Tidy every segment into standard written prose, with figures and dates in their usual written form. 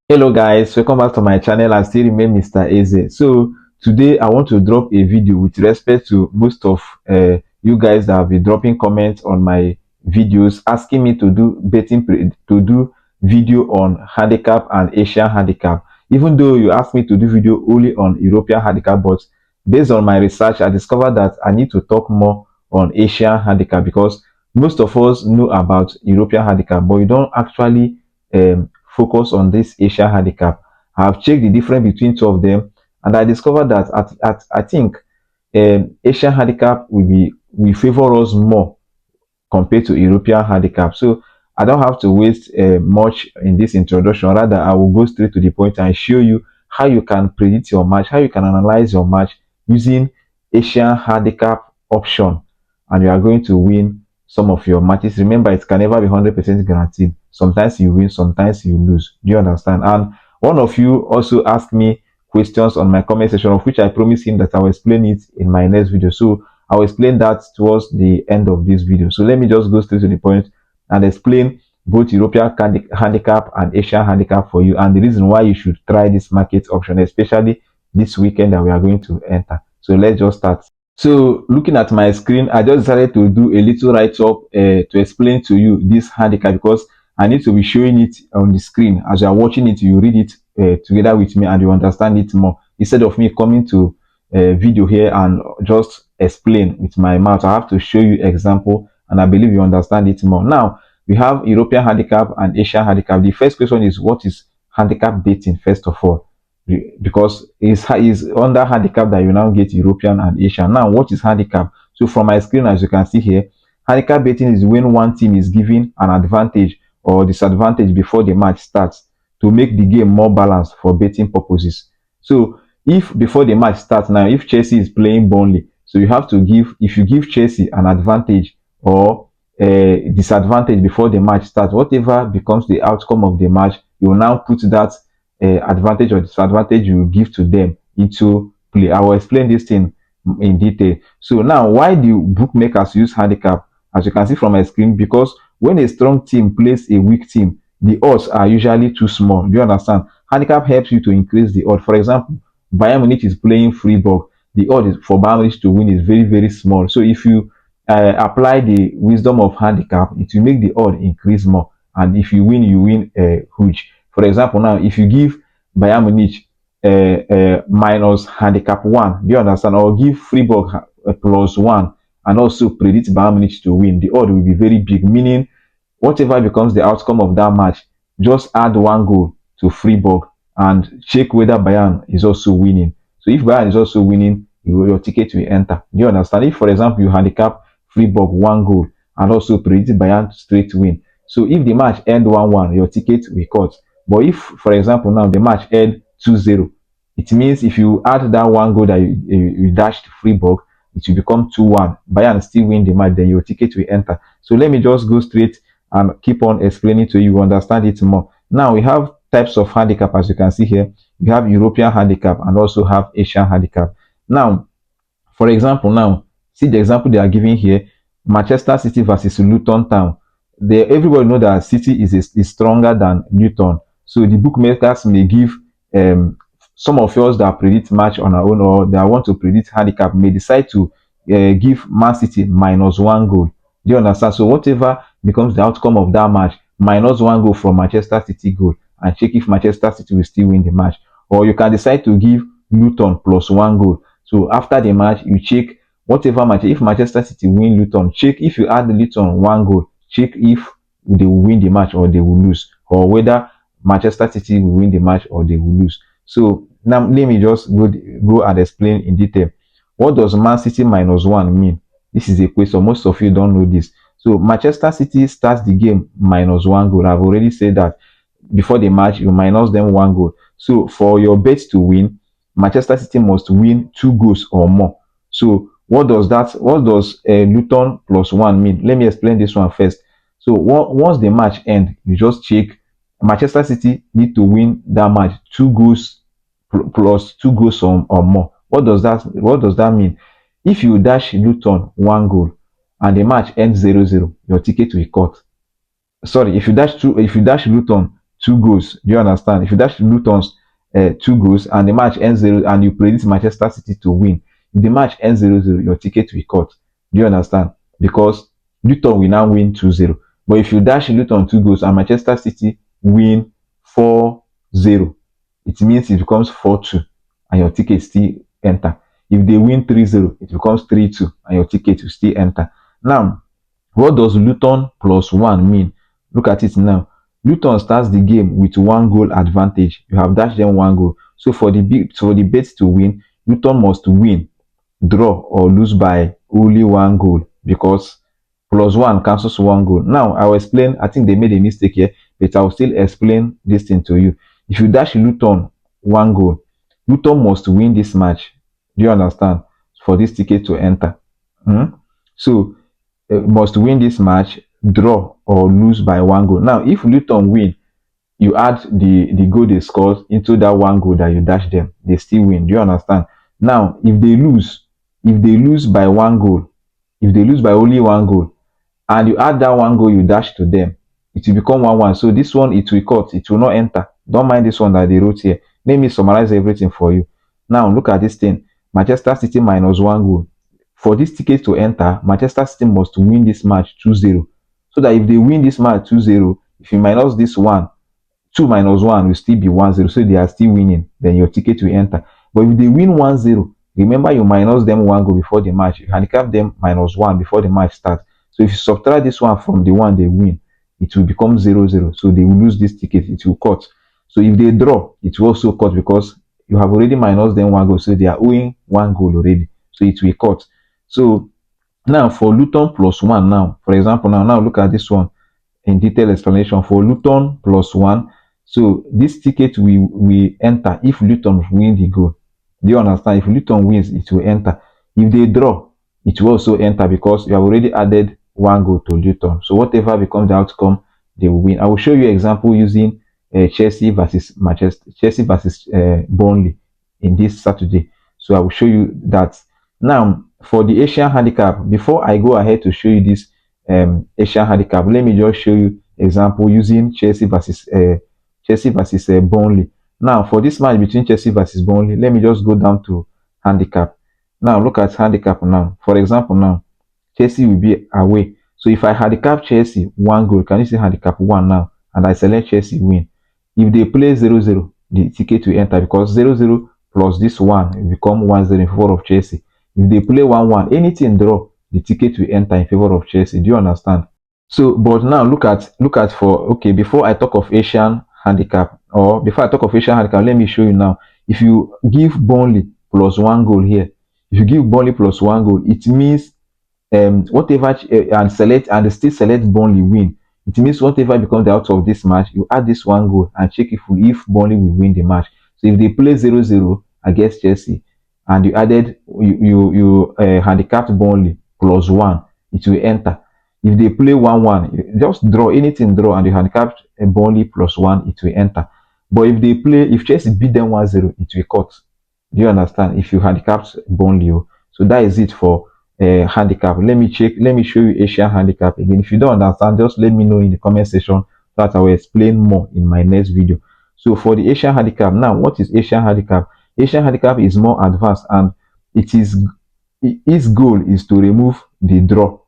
Hello guys, welcome back to my channel. I still remain Mr. Eze. So today I want to drop a video with respect to most of you guys that have been dropping comments on my videos asking me to do to do video on handicap and Asian handicap. Even though you asked me to do video only on European handicap, but based on my research I discovered that I need to talk more on Asian handicap because most of us know about European handicap, but you don't actually focus on this Asian handicap. I have checked the difference between two of them, and I discovered that I think Asian handicap will favor us more compared to European handicap. So I don't have to waste much in this introduction. Rather, I will go straight to the point and show you how you can predict your match, how you can analyze your match using Asian handicap option, and you are going to win some of your matches. Remember, it can never be 100% guaranteed. Sometimes you win, sometimes you lose. Do you understand? And one of you also asked me questions on my comment section, of which I promised him that I will explain it in my next video. So I'll explain that towards the end of this video. So let me just go straight to the point and explain both European handicap and Asian handicap for you, and the reason why you should try this market option, especially this weekend that we are going to enter. So let's just start. So looking at my screen, I just decided to do a little write-up to explain to you this handicap because I need to be showing it on the screen. As you are watching it, you read it together with me and you understand it more instead of me coming to video here and just explain with my mouth. I have to show you example and I believe you understand it more. Now we have European handicap and Asian handicap. The first question is, what is handicap betting? First of all, because it's under handicap that you now get European and Asian. Now what is handicap? So from my screen, as you can see here, handicap betting is when one team is given an advantage or disadvantage before the match starts to make the game more balanced for betting purposes. So if before the match starts, now if Chelsea is playing Burnley, so you have to give, if you give Chelsea an advantage or a disadvantage before the match starts, whatever becomes the outcome of the match, you will now put that advantage or disadvantage you give to them into play. I will explain this thing in detail. So now, why do bookmakers use handicap? As you can see from my screen, because when a strong team plays a weak team, the odds are usually too small. Do you understand? Handicap helps you to increase the odds. For example, Bayern Munich is playing Freiburg. The odds for Bayern Munich to win is very, very small. So if you apply the wisdom of handicap, it will make the odd increase more. And if you win huge. For example, now if you give Bayern Munich minus handicap 1, do you understand? Or give Freiburg plus 1 and also predict Bayern Munich to win, the odd will be very big, meaning whatever becomes the outcome of that match, just add one goal to Freiburg and check whether Bayern is also winning. So if Bayern is also winning, your ticket will enter. Do you understand? If, for example, you handicap Freiburg one goal and also predict Bayern straight win. So if the match end 1-1, your ticket will cut. But if, for example, now the match end 2-0, it means if you add that one goal that you dashed Freiburg, it will become 2-1. Bayern still win the match, then your ticket will enter. So let me just go straight and keep on explaining to you, you understand it more. Now we have types of handicap, as you can see here. We have European handicap and also have Asian handicap. Now, for example, now see the example they are giving here: Manchester City versus Luton Town. Everybody know that City is stronger than Luton, so the bookmakers may give some of us that predict match on our own or that want to predict handicap may decide to give Man City minus one goal. Do you understand? So whatever becomes the outcome of that match, minus one goal from Manchester City goal, and check if Manchester City will still win the match. Or you can decide to give Luton plus one goal. So after the match, you check whatever match. If Manchester City win Luton, check if you add Luton one goal. Check if they will win the match or they will lose, or whether Manchester City will win the match or they will lose. So now let me just go and explain in detail. What does Man City minus one mean? This is a question. Most of you don't know this. So Manchester City starts the game minus one goal. I've already said that before the match, you minus them one goal. So for your bet to win, Manchester City must win two goals or more. So what does that? What does Luton plus one mean? Let me explain this one first. So once the match end, you just check. Manchester City need to win that match two goals plus two goals or more. What does that? What does that mean? If you dash Luton one goal and the match ends 0-0, your ticket will cut. Sorry, if you dash Luton two goals. Do you understand? If you dash Luton's two goals and the match ends 0 and you predict Manchester City to win, if the match ends 0-0, your ticket will cut. Do you understand? Because Luton will now win 2-0. But if you dash Luton two goals and Manchester City win 4-0, it means it becomes 4-2 and your ticket still enter. If they win 3-0, it becomes 3-2 and your ticket will still enter. Now, what does Luton plus 1 mean? Look at it now. Luton starts the game with 1 goal advantage. You have dashed them 1 goal. So for the bet to win, Luton must win, draw, or lose by only 1 goal, because plus 1 cancels 1 goal. Now I will explain. I think they made a mistake here, but I will still explain this thing to you. If you dash Luton 1 goal, Luton must win this match. Do you understand? For this ticket to enter. So must win this match, draw, or lose by 1 goal. Now, if Luton win, you add the goal they scored into that 1 goal that you dash them. They still win. Do you understand? Now, if they lose by 1 goal, if they lose by only 1 goal, and you add that 1 goal you dash to them, it will become 1-1. So this one, it will cut. It will not enter. Don't mind this one that they wrote here. Let me summarize everything for you. Now, look at this thing. Manchester City minus 1 goal. For this ticket to enter, Manchester City must win this match 2-0. So that if they win this match 2-0, if you minus this one, 2 minus 1 will still be 1-0. So they are still winning. Then your ticket will enter. But if they win 1-0, remember you minus them 1 goal before the match. You handicap them minus 1 before the match starts. So if you subtract this one from the one they win, it will become 0-0. So they will lose this ticket. It will cut. So if they draw, it will also cut, because you have already minus them 1 goal. So they are owing 1 goal already. So it will cut. So now for Luton plus 1 now, for example, now look at this one in detailed explanation. For Luton plus 1, so this ticket will enter if Luton win the goal. Do you understand? If Luton wins, it will enter. If they draw, it will also enter, because you have already added 1 goal to Luton. So whatever becomes the outcome, they will win. I will show you example using Chelsea versus Burnley in this Saturday. So I will show you that. Now, for the Asian handicap, before I go ahead to show you this Asian handicap, let me just show you example using Chelsea versus Burnley. Now, for this match between Chelsea versus Burnley, let me just go down to handicap. Now, look at handicap now. For example, now Chelsea will be away. So if I handicap Chelsea 1 goal, can you see handicap 1 now? And I select Chelsea win. If they play 0-0, the ticket will enter, because 0-0 plus this 1 will become 1-0 in favor of Chelsea. If they play 1-1, anything draw, the ticket will enter in favor of Chelsea. Do you understand? So, but now look at for, okay, before I talk of Asian handicap, or before I talk of Asian handicap, let me show you now. If you give Burnley plus 1 goal here, if you give Burnley plus 1 goal, it means whatever and still select Burnley win. It means whatever becomes the outcome of this match, you add this 1 goal and check if Burnley will win the match. So if they play 0-0 against Chelsea, and you added you handicapped Burnley plus 1, it will enter. If they play 1-1, just draw, anything draw, and you handicapped Burnley plus 1, it will enter. But if Chelsea beat them 1-0, it will cut. Do you understand? If you handicapped Burnley. So that is it for handicap. Let me show you Asian handicap again. If you don't understand, just let me know in the comment section, so that I will explain more in my next video. So for the Asian handicap, now what is Asian handicap? Asian handicap is more advanced, and its goal is to remove the draw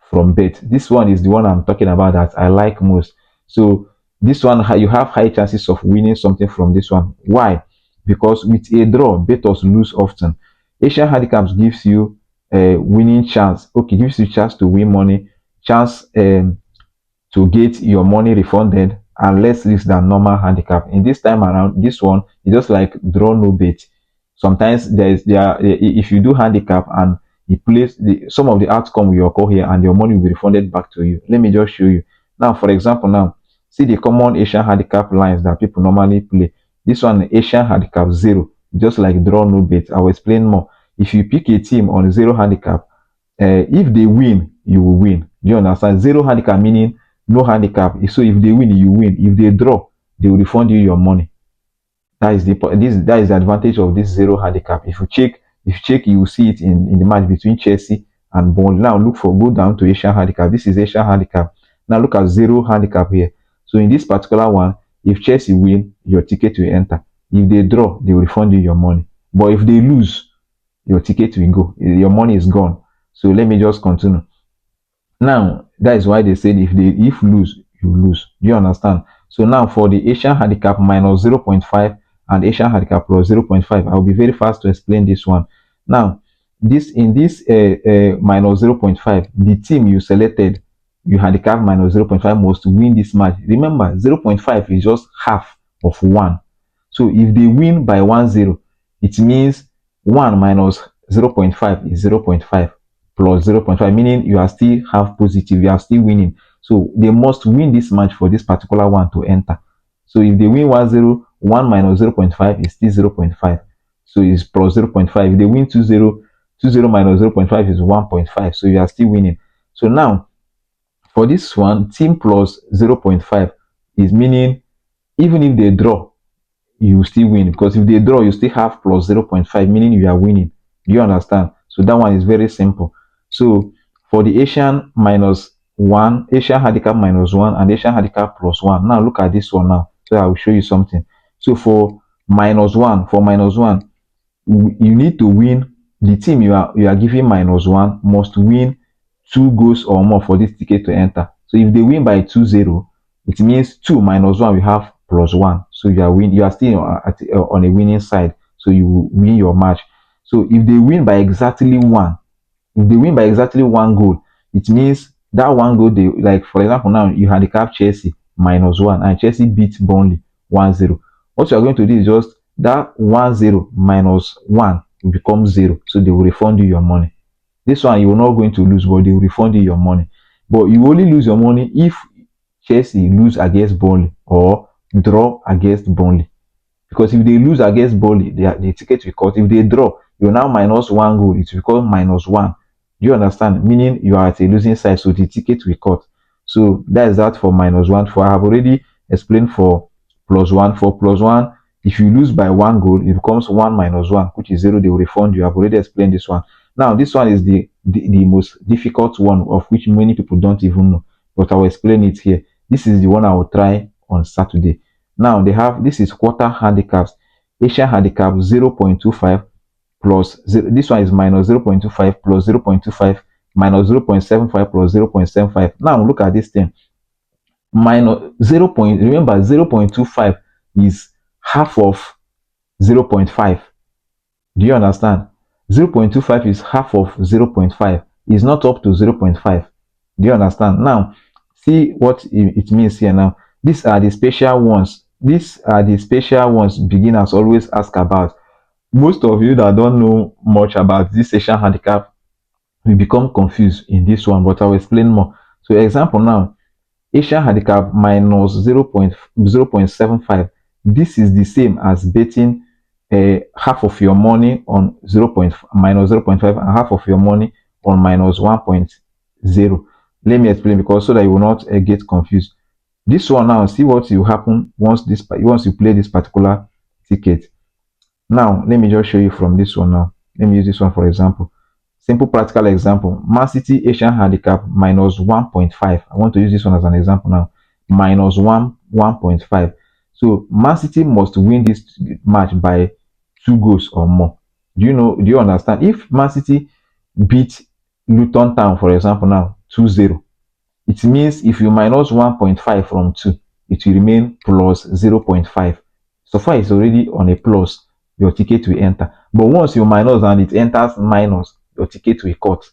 from bet. This one is the one I'm talking about that I like most. So this one, you have high chances of winning something from this one. Why? Because with a draw, bettors lose often. Asian handicaps gives you a winning chance. Okay, gives you chance to win money, chance to get your money refunded, and less risk than normal handicap. In this time around, this one is just like draw no bet. Sometimes if you do handicap and you place some of the outcome will occur here, and your money will be refunded back to you. Let me just show you. Now, for example, now see the common Asian handicap lines that people normally play. This one, Asian handicap 0, just like draw no bet. I will explain more. If you pick a team on 0 handicap, if they win, you will win. Do you understand? 0 handicap meaning no handicap. So if they win, you win. If they draw, they will refund you your money. That is the advantage of this 0 handicap. If you check, you will see it in the match between Chelsea and Burnley. Now go down to Asian handicap. This is Asian handicap. Now look at 0 handicap here. So in this particular one, If Chelsea win, your ticket will enter. If they draw, they will refund you your money. But if they lose, your ticket will go. Your money is gone. So let me just continue. Now, that is why they said if lose, you lose. Do you understand? So now for the Asian handicap minus 0.5 and Asian handicap plus 0.5, I'll be very fast to explain this one. Now, this in this minus 0.5, the team you selected, you handicap minus 0.5 must win this match. Remember, 0.5 is just half of 1. So if they win by 1-0, it means 1 minus 0.5 is 0.5 plus 0.5, meaning you are still half positive, you are still winning. So they must win this match for this particular one to enter. So if they win 1-0, 1 minus 0.5 is still 0.5. So it's plus 0.5. If they win 2-0, 2-0 minus 0.5 is 1.5. So you are still winning. So now for this one, team plus 0.5 is meaning even if they draw, you still win, because if they draw, you still have plus 0.5, meaning you are winning. Do you understand? So that one is very simple. So for the Asian minus 1, Asian handicap minus 1, and Asian handicap plus 1. Now look at this one now. So I will show you something. So for minus 1, you need to win. The team you are giving minus 1 must win 2 goals or more for this ticket to enter. So if they win by 2-0, it means 2 minus 1 we have plus 1. So you are still on a winning side. So you win your match. So if they win by exactly 1, if they win by exactly 1 goal, it means that 1 goal, they, like for example, now you handicap Chelsea minus 1 and Chelsea beat Burnley 1-0. What you are going to do is just that 1-0 minus 1 will become 0. So they will refund you your money. This one you are not going to lose, but they will refund you your money. But you only lose your money if Chelsea lose against Burnley or draw against Burnley. Because if they lose against Burnley, the ticket will cut. If they draw, you now minus 1 goal, it will become minus 1. Do you understand? Meaning you are at a losing side, so the ticket will cut. So that is that for minus 1. For I have already explained for plus 1. For plus 1, if you lose by 1 goal, it becomes 1 minus 1, which is 0. They will refund you. I've already explained this one. Now, this one is the most difficult one, of which many people don't even know. But I will explain it here. This is the one I will try on Saturday. Now they have, this is quarter handicaps. Asian handicap 0.25 plus 0, this one is minus 0.25 plus 0.25 minus 0.75 plus 0.75. Now look at this thing. Minus 0. Remember 0.25 is half of 0.5. Do you understand? 0.25 is half of 0.5. It's not up to 0.5. Do you understand? Now see what it means here. Now these are the special ones. These are the special ones beginners always ask about. Most of you that don't know much about this Asian handicap will become confused in this one, but I'll explain more. So example now, Asian handicap minus 0.75. This is the same as betting half of your money on minus 0.5 and half of your money on minus 1.0. Let me explain, because so that you will not get confused. This one now, see what will happen once you play this particular ticket. Now let me just show you from this one. Now let me use this one for example. Simple practical example. Man City Asian handicap minus 1.5. I want to use this one as an example now. Minus 1.5. So Man City must win this match by 2 goals or more. Do you understand? If Man City beat Luton Town, for example, now 2-0, it means if you minus 1.5 from 2, it will remain plus 0.5. So far it's already on a plus, your ticket will enter. But once you minus and it enters minus, your ticket will cut.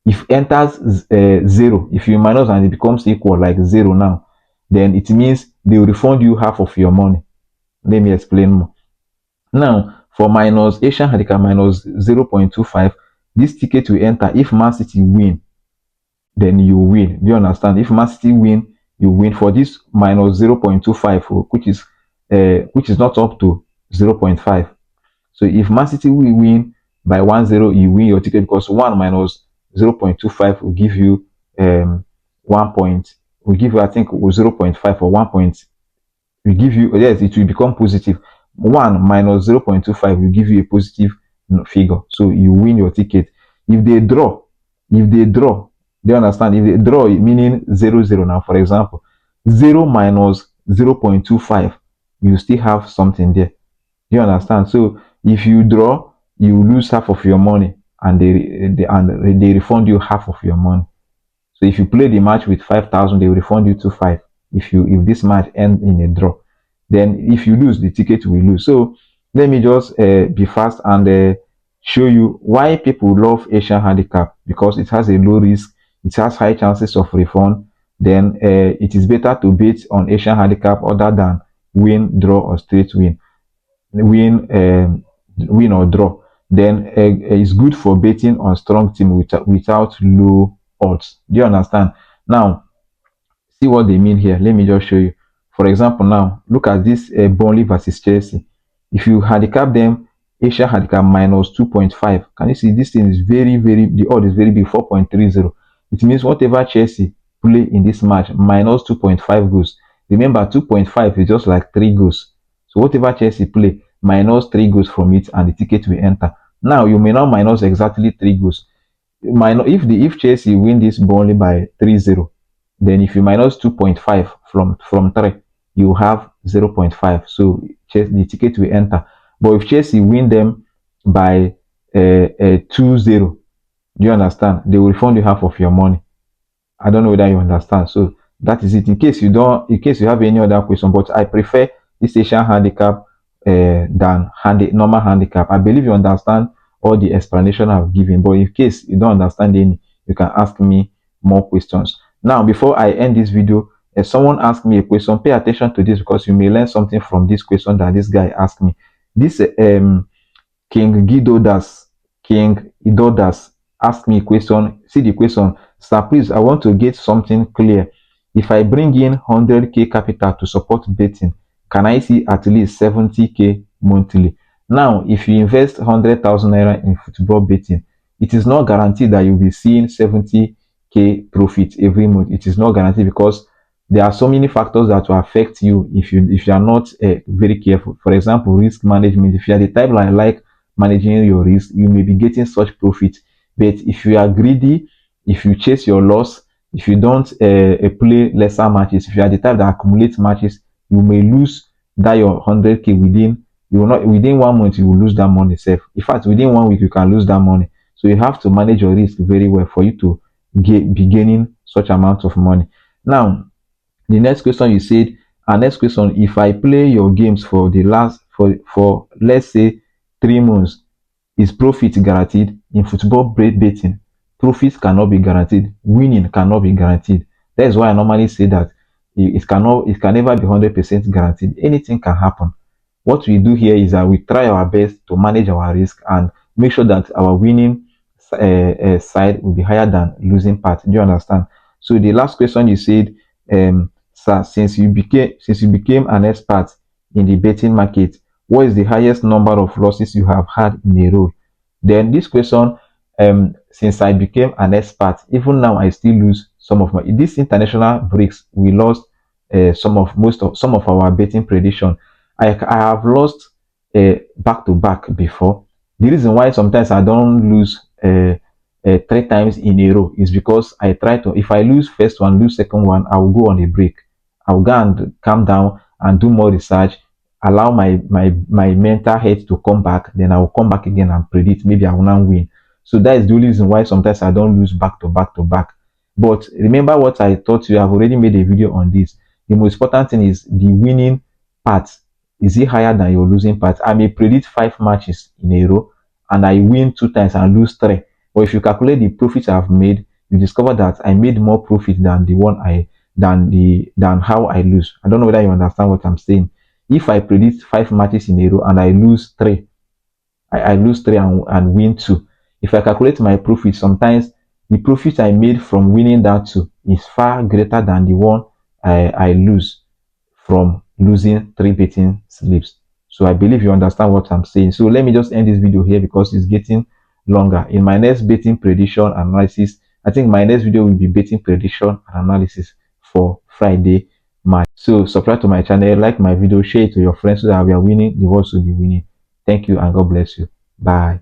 If enters 0, if you minus and it becomes equal like 0 now, then it means they will refund you half of your money. Let me explain more. Now for minus Asian handicap minus 0.25, this ticket will enter if Man City win, then you win. Do you understand? If Man City win, you win. For this minus 0.25, which is not up to 0.5. So if Man City will win by 1-0, you win your ticket, because 1 minus 0.25 will give you 1 point. Will give you, I think, 0.5 or 1 point. Will give you, yes, it will become positive. 1 minus 0.25 will give you a positive figure. So you win your ticket. If they draw, do you understand? If they draw, meaning 0-0 now, for example, 0 minus 0.25, you still have something there. Do you understand? So if you draw, you lose half of your money, and they refund you half of your money. So if you play the match with 5,000, they will refund you 2,500. If this match ends in a draw, then if you lose, the ticket will lose. So let me just be fast and show you why people love Asian handicap, because it has a low risk, it has high chances of refund. Then it is better to bet on Asian handicap other than win, draw, or straight win or draw. Then it's good for betting on strong team without low odds. Do you understand? Now see what they mean here. Let me just show you. For example, now look at this Burnley versus Chelsea. If you handicap them, Asia handicap minus 2.5. Can you see this thing is very, the odd is very big, 4.30. It means whatever Chelsea play in this match, minus 2.5 goals. Remember, 2.5 is just like 3 goals. So whatever Chelsea play, minus 3 goals from it, and the ticket will enter. Now you may not minus exactly 3 goals. If Chelsea win this Burnley by 3-0, then if you minus 2.5 from 3, you have 0.5. So the ticket will enter. But if Chelsea win them by 2-0, do you understand? They will refund you half of your money. I don't know whether you understand. So that is it. In case you have any other question, but I prefer this Asian handicap than normal handicap. I believe you understand all the explanation I've given. But in case you don't understand any, you can ask me more questions. Now, before I end this video, if someone asked me a question, pay attention to this, because you may learn something from this question that this guy asked me. This King Idodas asked me a question. See the question. Sir, please, I want to get something clear. If I bring in 100k capital to support betting, can I see at least 70k monthly? Now, if you invest 100,000 naira in football betting, it is not guaranteed that you'll be seeing 70k profit every month. It is not guaranteed, because there are so many factors that will affect you if you are not very careful. For example, risk management. If you are the type like managing your risk, you may be getting such profit. But if you are greedy, if you chase your loss, if you don't play lesser matches, if you are the type that accumulates matches, you may lose that your 100k within 1 month. You will lose that money safe. In fact, within 1 week you can lose that money. So you have to manage your risk very well for you to be gaining such amount of money. Now, the next question you said, our next question, if I play your games for the last for let's say 3 months, is profit guaranteed? In football betting, profits cannot be guaranteed, winning cannot be guaranteed. That is why I normally say that it can never be 100% guaranteed. Anything can happen. What we do here is that we try our best to manage our risk and make sure that our winning side will be higher than losing part. Do you understand? So the last question you said, sir, since you became an expert in the betting market, what is the highest number of losses you have had in a row? Then this question, since I became an expert, even now I still lose some of my this international breaks. We lost some of our betting prediction. I have lost back to back before. The reason why sometimes I don't lose 3 times in a row is because I try to, if I lose first one, lose second one, I will go on a break. I will go and calm down and do more research, allow my mental health to come back. Then I will come back again and predict, maybe I will not win. So that is the only reason why sometimes I don't lose back to back to back. But remember what I taught you. I've already made a video on this. The most important thing is the winning part. Is it higher than your losing part? I may predict 5 matches in a row and I win 2 times and lose 3. But if you calculate the profits I've made, you discover that I made more profit than the one I than how I lose. I don't know whether you understand what I'm saying. If I predict 5 matches in a row and I lose 3, I lose 3 and win 2. If I calculate my profit, sometimes the profit I made from winning that 2 is far greater than the one I lose from losing 3 betting slips. So I believe you understand what I'm saying. So let me just end this video here because it's getting longer. In my next betting prediction analysis, I think my next video will be betting prediction and analysis for Friday match. So subscribe to my channel, like my video, share it to your friends so that we are winning, the world will be winning. Thank you and God bless you. Bye.